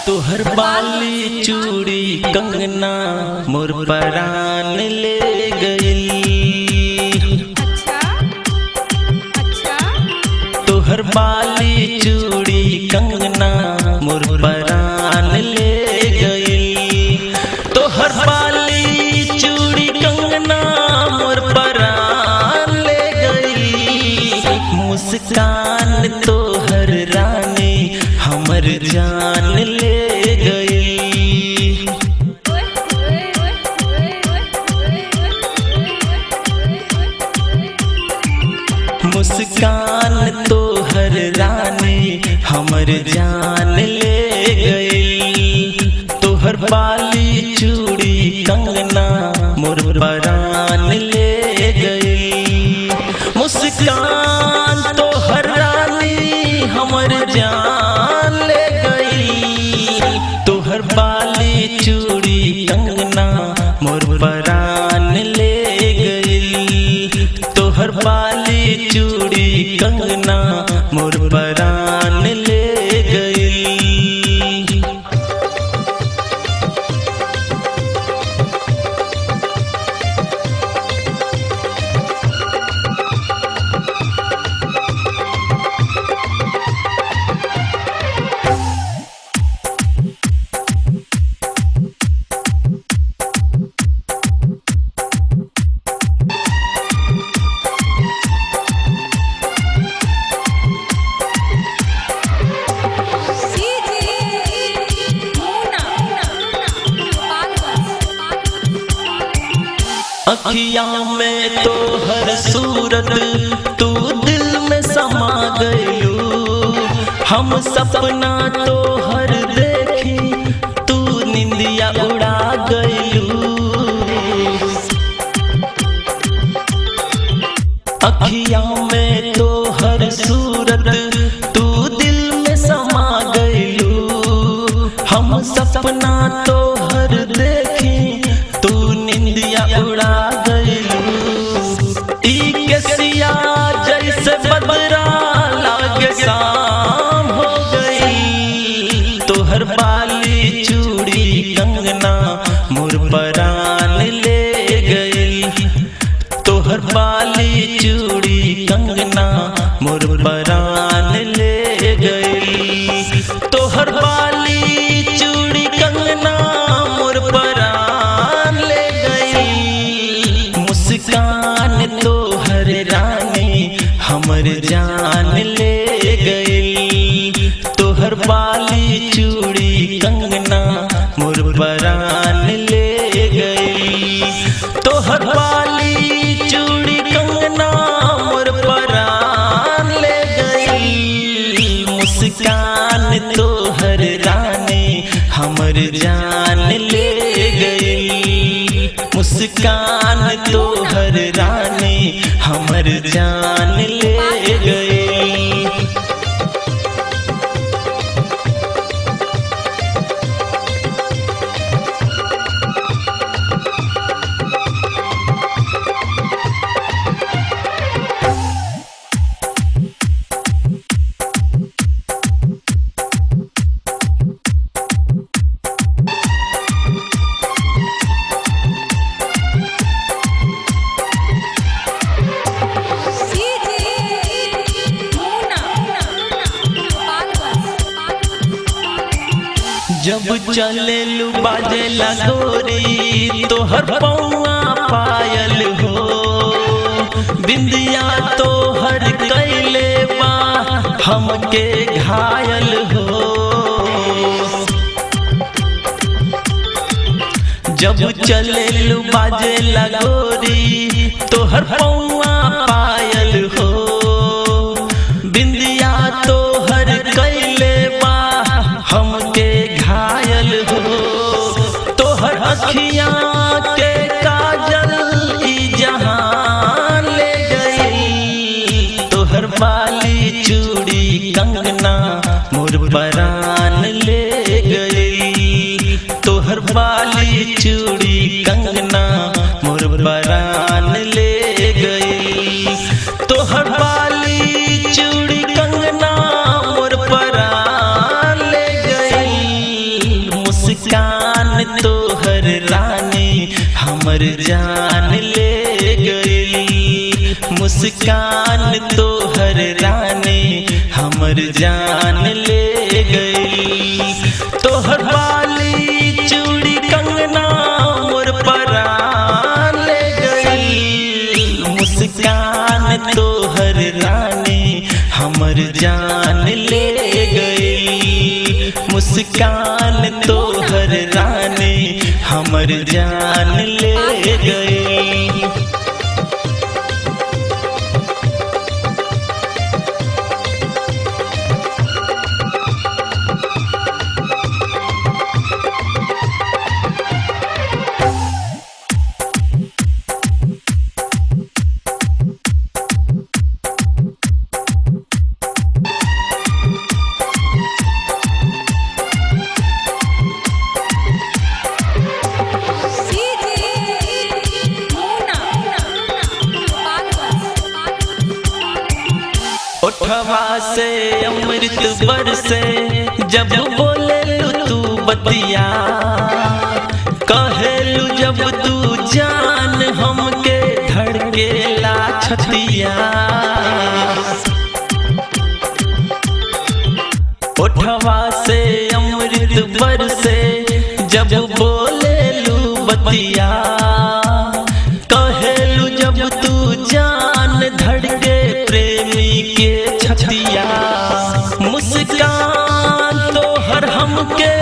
तोहर बाली चूड़ी कंगना मोर परान ले गई। तोहर बाली चूड़ी कंगना मोर परान ले गई। तोहर बाली चूड़ी कंगना मोर परान ले गई। मुस्कान तोहर रानी हमर जान ले गई। मुस्कान तोहर रानी हमर जान ले गई। तोहर बाली चूड़ी कंगना मोर परान ले गई। मुस्कान तोहर रानी हमर जान ले गई। तोहर बाली चूड़ी कंगना मोर परान ले गई। तोहर बाली चूड़ी कंगना मोर परान ले गई। अखिया में तोहर सूरत तू दिल में समा गयू। हम सपना तोहर देखी तू निंदिया उड़ा गयू। अखिया में तोहर सूरत तू दिल में समा गयू। हम सपना तोहर देखी तू निंदिया उड़ा गयू। ई केसिया जैसे बदरा लागे शाम हो गई। तोहर बाली चूड़ी कंगना मोर परान ले गई। तोहर बाली चूड़ी कंगना मोर परान ले गई। तोहर बाली चूड़ी कंगना मोर परान ले गई। मुस्कान तोहर रानी हमर जान ले गई। तोहर बाली चूड़ी कंगना मोर परान ले गई। तोहर बाली चूड़ी कंगना मोर परान ले गई। मुस्कान तोहर रानी हमर जान ले गई। मुस्कान तोहर रानी हमर जान ले गई। जब चले लू बाजे लगोरी तोहर पौआ पायल हो। बिंदिया तोहर कैले बा हमके घायल हो। जब चले लू बाजे लगोरी तोहर पौआ पायल हो। बिंदिया तोहर कैले बा हमके घायल हो। तोहर अखियां के काजल ई जहान ले गई। तोहर बाली चूड़ी कंगना मोर परान ले गई। तोहर बाली चूड़ी कंगना मोर परान ले गई। तोहर बाली चूड़ी कंगना मोर परान ले गई। रानी हमर जान ले गई। मुस्कान तोहर रानी हमर जान ले गई। तोहर बाली चूड़ी कंगना मोर परान ले गई। मुस्कान तोहर रानी हमर जान ले गई। मुस्कान तोहर रानी हमर जान ले गई। ओठवा से अमृत बरसे जब बोलेलू तू बतिया। कहेलू जब तू जान हमके धड़केला छतिया। ओठवा से अमृत बरसे जब बोलेलू बतिया। कहेलू जब तू जान धड़के प्रेमी के छतिया। मुस्कान तोहर हमके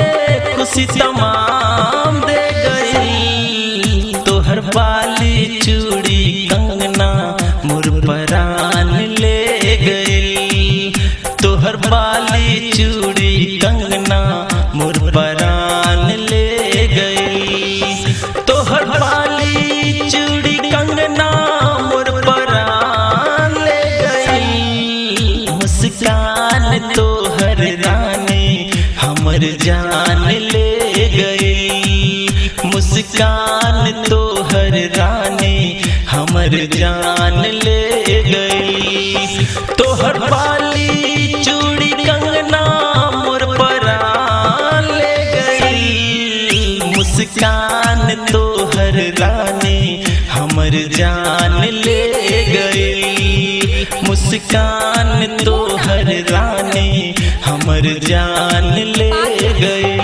खुशी तमाम दे गई। तोहर बाली चूड़ी कंगना मोर परान ले गई। तोहर बाली चूड़ी कंगना मोर परान ले गई। तोहर बाली चूड़ी कंगना मोर परान ले गई। मुस्कान तोहर रानी हमर जान ले गई। मुस्कान तोहर रानी हमर जान ले गई। तोहर बाली चूड़ी कंगना मोर परान ले गई। मुस्कान तोहर रानी हमर जान ले गई। मुस्कान तोहर रानी हमर जान ले गई।